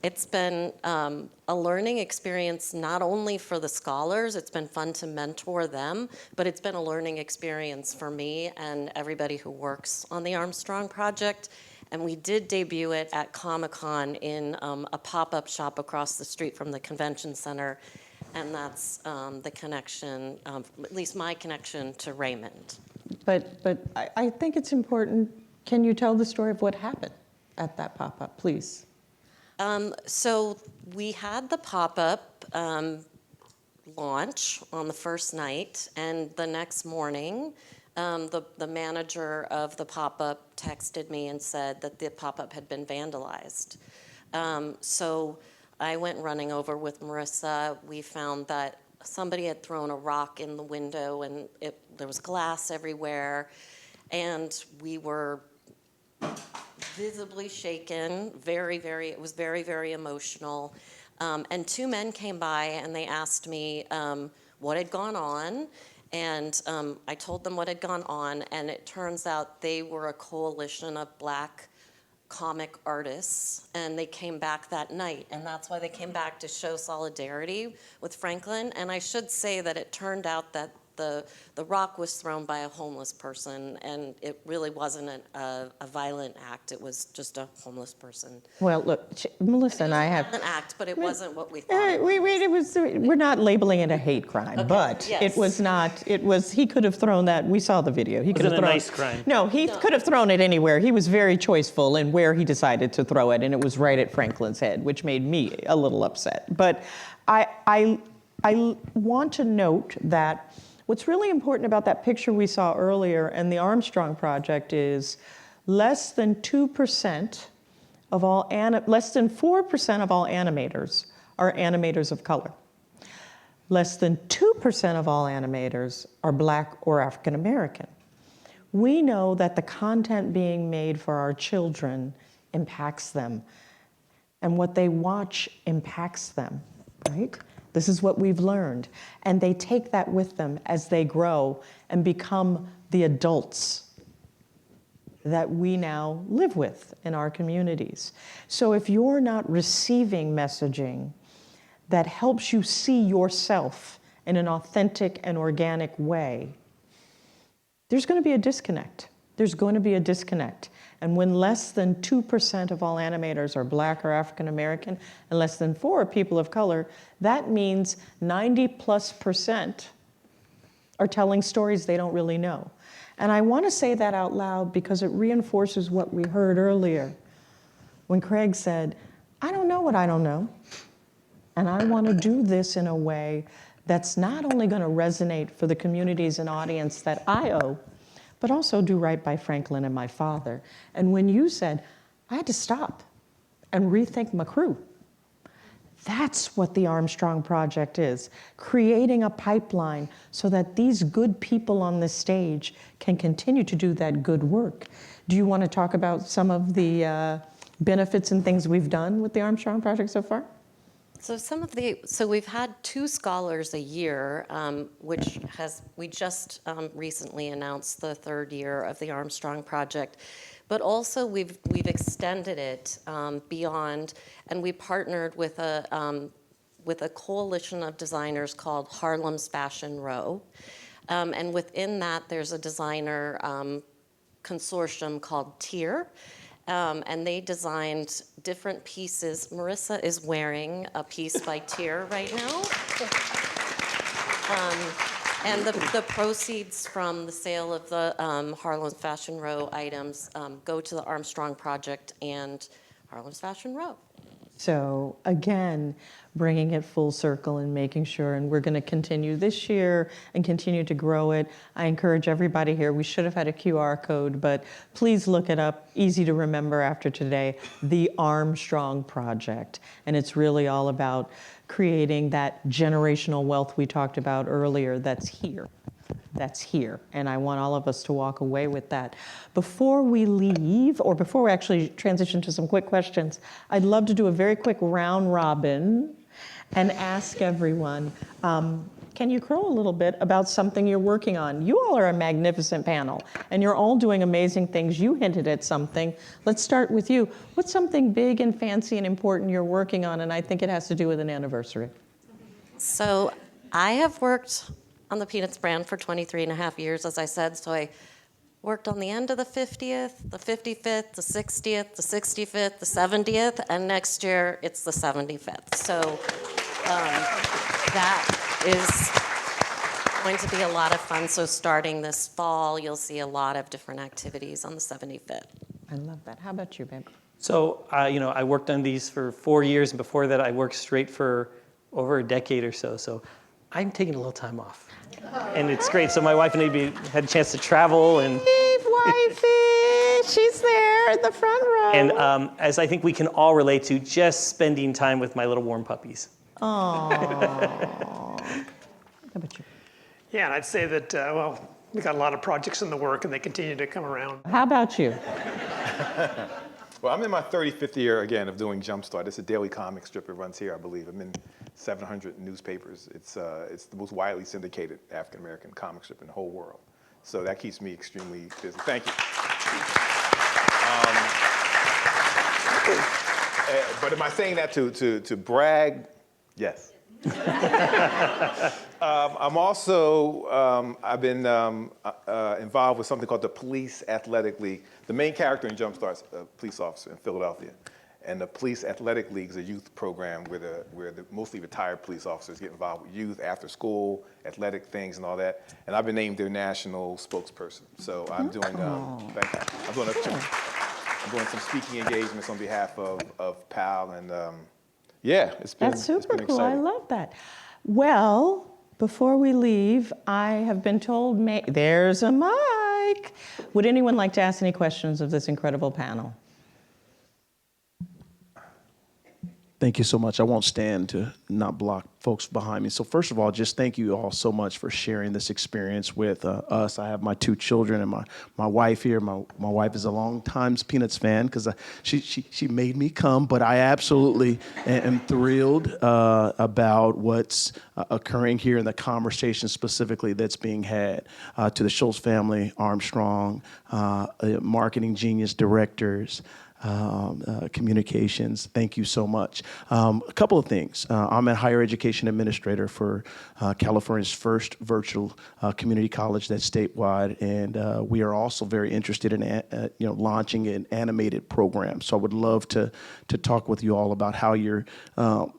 Speaker 3: It's been a learning experience not only for the scholars, it's been fun to mentor them, but it's been a learning experience for me and everybody who works on the Armstrong Project. And we did debut it at Comic-Con in a pop-up shop across the street from the convention center. And that's the connection, at least my connection to Raymond.
Speaker 2: But I think it's important. Can you tell the story of what happened at that pop-up, please?
Speaker 3: So we had the pop-up launch on the first night, and the next morning, the manager of the pop-up texted me and said that the pop-up had been vandalized. So I went running over with Marissa. We found that somebody had thrown a rock in the window, and there was glass everywhere, and we were visibly shaken, it was very, very emotional. And two men came by and they asked me what had gone on. And I told them what had gone on, and it turns out they were a coalition of Black comic artists, and they came back that night. And that's why they came back, to show solidarity with Franklin. And I should say that it turned out that the rock was thrown by a homeless person, and it really wasn't a violent act. It was just a homeless person.
Speaker 2: Well, look, Melissa and I have...
Speaker 3: It was a violent act, but it wasn't what we thought.
Speaker 2: We're not labeling it a hate crime,
Speaker 3: Okay,
Speaker 2: but
Speaker 3: yes.
Speaker 2: it was not, he could have thrown that, we saw the video. He could have
Speaker 4: Wasn't a
Speaker 2: thrown,
Speaker 4: nice crime.
Speaker 2: No, he could have thrown it anywhere. He was very choiceful in where he decided to throw it, and it was right at Franklin's head, which made me a little upset. But I want to note that what's really important about that picture we saw earlier and the Armstrong Project is less than 4% of all animators are animators of color. Less than 2% of all animators are Black or African American. We know that the content being made for our children impacts them, and what they watch impacts them, right? This is what we've learned. And they take that with them as they grow and become the adults that we now live with in our communities. So if you're not receiving messaging that helps you see yourself in an authentic and organic way, there's going to be a disconnect. There's going to be a disconnect. And when less than 2% of all animators are Black or African American, and less than 4% are people of color, that means 90+% are telling stories they don't really know. And I want to say that out loud because it reinforces what we heard earlier when Craig said, I don't know what I don't know. And I want to do this in a way that's not only going to resonate for the communities and audience that I owe, but also do right by Franklin and my father. And when you said, I had to stop and rethink my crew, that's what the Armstrong Project is, creating a pipeline so that these good people on the stage can continue to do that good work. Do you want to talk about some of the benefits and things we've done with the Armstrong Project so far?
Speaker 3: So we've had 2 scholars a year, we just recently announced the 3rd year of the Armstrong Project, but also we've extended it beyond, and we partnered with a coalition of designers called Harlem's Fashion Row, and within that there's a designer consortium called TIER. And they designed different pieces. Marissa is wearing a piece by TIER right now. And the proceeds from the sale of the Harlem's Fashion Row items go to the Armstrong Project and Harlem's Fashion Row.
Speaker 2: So again, bringing it full circle and making sure, and we're going to continue this year and continue to grow it. I encourage everybody here, we should have had a QR code, but please look it up, easy to remember after today, the Armstrong Project. And it's really all about creating that generational wealth we talked about earlier that's here. That's here, and I want all of us to walk away with that. Before we leave, or before we actually transition to some quick questions, I'd love to do a very quick round robin and ask everyone, can you crow a little bit about something you're working on? You all are a magnificent panel, and you're all doing amazing things. You hinted at something. Let's start with you. What's something big and fancy and important you're working on, and I think it has to do with an anniversary?
Speaker 3: So I have worked on the Peanuts brand for 23 and a half years, as I said. So I worked on the end of the 50th, the 55th, the 60th, the 65th, the 70th, and next year it's the 75th. So that is going to be a lot of fun. So starting this fall, you'll see a lot of different activities on the 75th.
Speaker 2: I love that. How about you, babe?
Speaker 4: So, I worked on these for 4 years, and before that I worked straight for over a decade or so. So I'm taking a little time off. And it's great. So my wife and I had a chance to travel. And
Speaker 2: Wifey, she's there in the front row.
Speaker 4: And as I think we can all relate to, just spending time with my little warm puppies.
Speaker 2: Aww. How about you?
Speaker 5: Yeah, and I'd say that, well, we got a lot of projects in the work, and they continue to come around.
Speaker 2: How about you?
Speaker 6: Well, I'm in my 35th year, again, of doing JumpStart. It's a daily comic strip. It runs here, I believe. I'm in 700 newspapers. It's the most widely syndicated African-American comic strip in the whole world. So that keeps me extremely busy. Thank you. But am I saying that to brag? Yes. I'm also, I've been involved with something called the Police Athletic League. The main character in JumpStart's a police officer in Philadelphia. And the Police Athletic League is a youth program where the mostly retired police officers get involved with youth, after school, athletic things and all that. And I've been named their national spokesperson. So I'm doing, thank you. I'm doing some speaking engagements on behalf of PAL, and yeah, it's been
Speaker 2: That's super
Speaker 6: it's been
Speaker 2: cool. I
Speaker 6: exciting.
Speaker 2: love that. Well, before we leave, I have been told there's a mic. Would anyone like to ask any questions of this incredible panel?
Speaker 8: Thank you so much. I won't stand to not block folks behind me. So first of all, just thank you all so much for sharing this experience with us. I have my 2 children and my wife here. My wife is a long-time Peanuts fan because she made me come, but I absolutely am thrilled about what's occurring here in the conversation specifically that's being had to the Schulz family, Armstrong, marketing genius directors, communications. Thank you so much. A couple of things. I'm a higher education administrator for California's first virtual community college that's statewide, and we are also very interested in launching an animated program. So I would love to talk with you all about how you're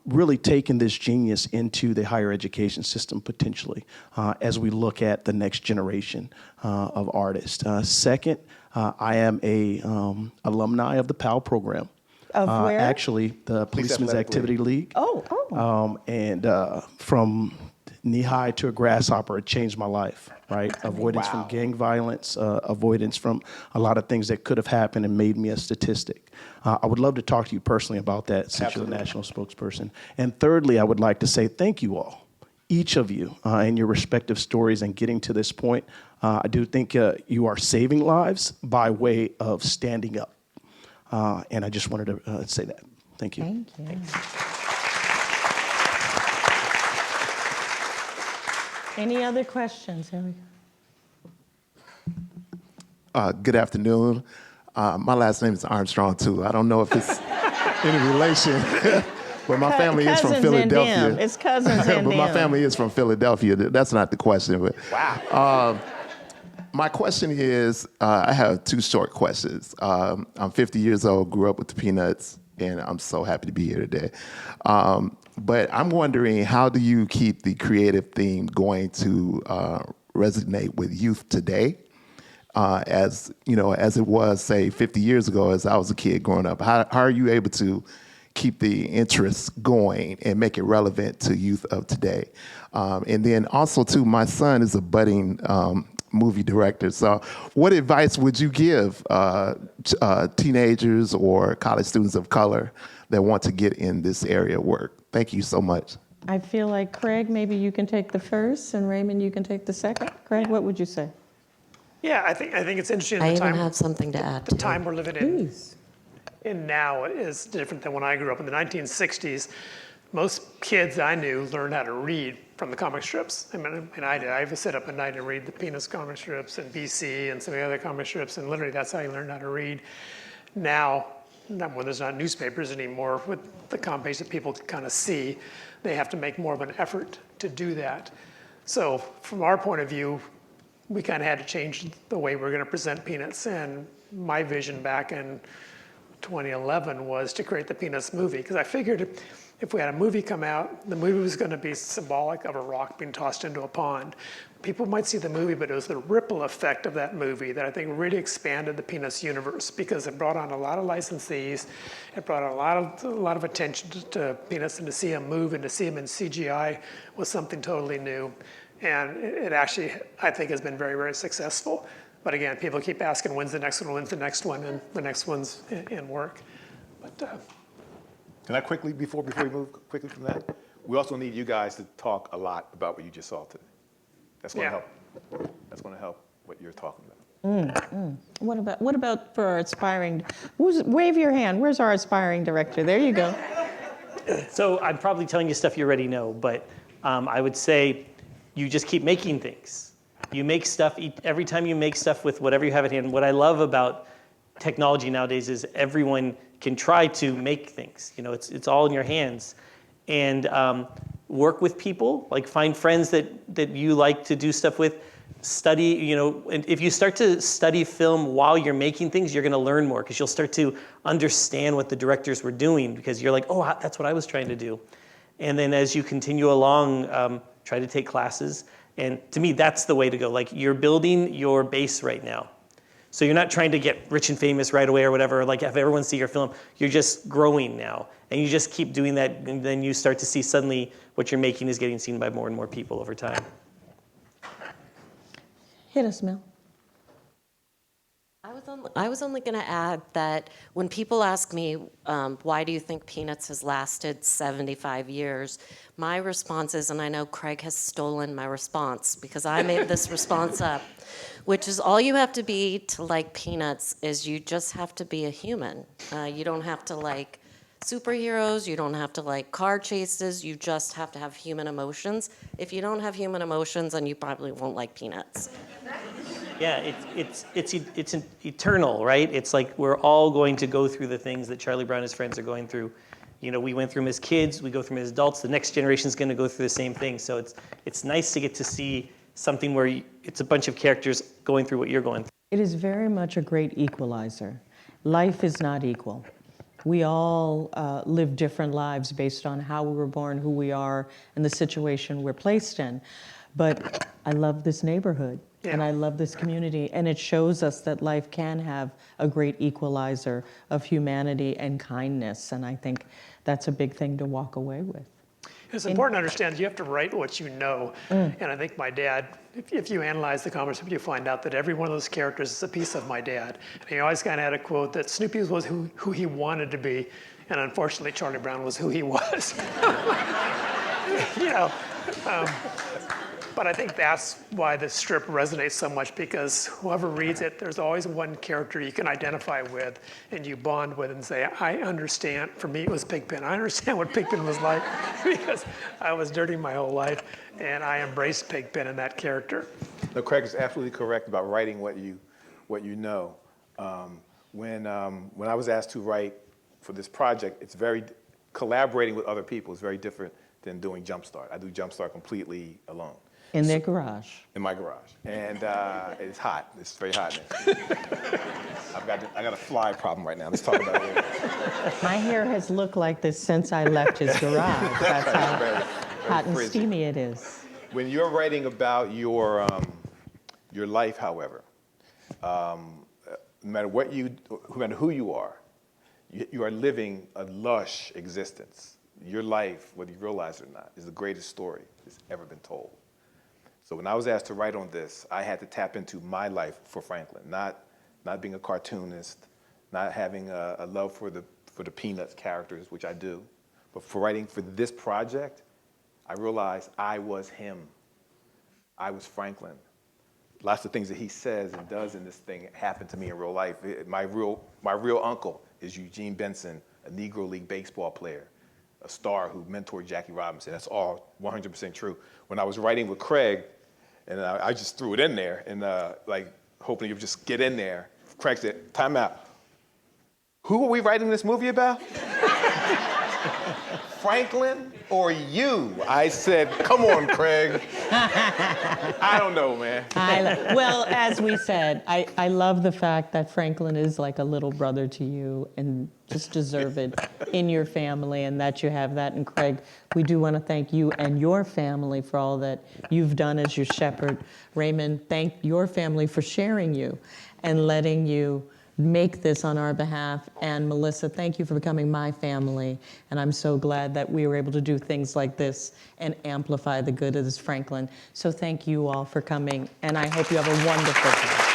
Speaker 8: really taking this genius into the higher education system potentially as we look at the next generation of artists. Second, I am a alumni of the PAL program.
Speaker 2: Of where?
Speaker 6: Actually, the Policemen's Activity League. And from knee-high to a grasshopper, it changed my life, right? Avoidance from gang violence, avoidance from a lot of things that could have happened and made me a statistic. I would love to talk to you personally about that since you're the national spokesperson. And thirdly, I would like to say thank you all, each of you, in your respective stories and getting to this point. I do think you are saving lives by way of standing up. And I just wanted to say that. Thank you.
Speaker 2: Thank you. Any other questions? Here we go.
Speaker 9: Good afternoon. My last name is Armstrong, too. I don't know if it's any relation, but my family is from Philadelphia.
Speaker 2: It's cousins and
Speaker 9: But my family is from Philadelphia. That's not the question. But, my question is, I have 2 short questions. I'm 50 years old, grew up with the Peanuts, and I'm so happy to be here today. But I'm wondering, how do you keep the creative theme going to resonate with youth today? As you know, as it was, say, 50 years ago, as I was a kid growing up. How are you able to keep the interest going and make it relevant to youth of today? And then also, too, my son is a budding movie director. So what advice would you give teenagers or college students of color that want to get in this area of work? Thank you so much.
Speaker 2: I feel like, Craig, maybe you can take the first, and Raymond, you can take the second. Craig, what would you say?
Speaker 5: Yeah, I think it's interesting.
Speaker 3: I
Speaker 5: The
Speaker 3: even
Speaker 5: time,
Speaker 3: have something to add
Speaker 5: the
Speaker 3: to.
Speaker 5: time we're living in
Speaker 2: Please.
Speaker 5: now is different than when I grew up in the 1960s. Most kids I knew learned how to read from the comic strips. I mean, I did. I would sit up at night and read the Peanuts comic strips and BC and some of the other comic strips, and literally that's how you learn how to read. Now, when there's not newspapers anymore, with the comic page that people kind of see, they have to make more of an effort to do that. So from our point of view, we kind of had to change the way we're going to present Peanuts. And my vision back in 2011 was to create the Peanuts movie, because I figured if we had a movie come out, the movie was going to be symbolic of a rock being tossed into a pond. People might see the movie, but it was the ripple effect of that movie that I think really expanded the Peanuts universe, because it brought on a lot of licensees. It brought on a lot of attention to Peanuts, and to see them move and to see them in CGI was something totally new. And it actually, I think, has been very, very successful. But again, people keep asking, when's the next one, when's the next one? And the next one's in work. But
Speaker 6: Can I quickly, before we move quickly from that, we also need you guys to talk a lot about what you just saw today. That's going to help. That's going to help what you're talking about.
Speaker 2: What about for our aspiring, wave your hand, where's our aspiring director? There you go.
Speaker 4: So I'm probably telling you stuff you already know, but I would say you just keep making things. You make stuff, every time you make stuff with whatever you have at hand. What I love about technology nowadays is everyone can try to make things. You know, it's all in your hands. And work with people, like find friends that you like to do stuff with. Study, you know, and if you start to study film while you're making things, you're gonna learn more, because you'll start to understand what the directors were doing, because you're like, oh, that's what I was trying to do. And then as you continue along, try to take classes. And to me, that's the way to go. Like, you're building your base right now. So you're not trying to get rich and famous right away or whatever, like have everyone see your film. You're just growing now. And you just keep doing that, and then you start to see suddenly what you're making is getting seen by more and more people over time.
Speaker 2: Hit us, Mel.
Speaker 3: I was only going to add that when people ask me, why do you think Peanuts has lasted 75 years, my response is, and I know Craig has stolen my response because I made this response up, which is all you have to be to like Peanuts is you just have to be a human. You don't have to like superheroes, you don't have to like car chases, you just have to have human emotions. If you don't have human emotions, then you probably won't like Peanuts.
Speaker 4: Yeah, it's eternal, right? It's like we're all going to go through the things that Charlie Brown and his friends are going through. You know, we went through them as kids, we go through them as adults. The next generation is going to go through the same thing. So it's nice to get to see something where it's a bunch of characters going through what you're going through.
Speaker 2: It is very much a great equalizer. Life is not equal. We all live different lives based on how we were born, who we are, and the situation we're placed in. But I love this neighborhood. Yeah. And I love this community, and it shows us that life can have a great equalizer of humanity and kindness, and I think that's a big thing to walk away with.
Speaker 5: It's important to understand you have to write what you know, and I think my dad, if you analyze the comic strip, you find out that every one of those characters is a piece of my dad. And he always kind of had a quote that Snoopy was who he wanted to be, and unfortunately Charlie Brown was who he was. You know. But I think that's why the strip resonates so much, because whoever reads it, there's always one character you can identify with and you bond with and say, I understand. For me, it was Pigpen. I understand what Pigpen was like because I was dirty my whole life, and I embraced Pigpen and that character.
Speaker 6: No, Craig is absolutely correct about writing what you know. When I was asked to write for this project, it's very collaborating with other people is very different than doing JumpStart. I do JumpStart completely alone.
Speaker 2: In their garage.
Speaker 6: In my garage. And it's hot. It's very hot now. I got a fly problem right now. Let's talk about it.
Speaker 2: My hair has looked like this since I left his garage. That's how
Speaker 6: Very
Speaker 2: hot and
Speaker 6: frigid.
Speaker 2: steamy it is.
Speaker 6: When you're writing about your life, however, no matter who you are living a lush existence. Your life, whether you realize it or not, is the greatest story that's ever been told. So when I was asked to write on this, I had to tap into my life for Franklin, not being a cartoonist, not having a love for the Peanuts characters, which I do, but for writing for this project, I realized I was him. I was Franklin. Lots of things that he says and does in this thing happened to me in real life. My real uncle is Eugene Benson, a Negro League baseball player, a star who mentored Jackie Robinson. That's all 100% true. When I was writing with Craig, and I just threw it in there, and hoping you would just get in there, Craig said, "Time out. Who are we writing this movie about? Franklin or you?" I said, "Come on, Craig." I don't know, man.
Speaker 2: Well, as we said, I love the fact that Franklin is like a little brother to you and just deserve it in your family, and that you have that. And Craig, we do want to thank you and your family for all that you've done as your shepherd. Raymond, thank your family for sharing you and letting you make this on our behalf. And Melissa, thank you for becoming my family. And I'm so glad that we were able to do things like this and amplify the good of this Franklin. So thank you all for coming, and I hope you have a wonderful time.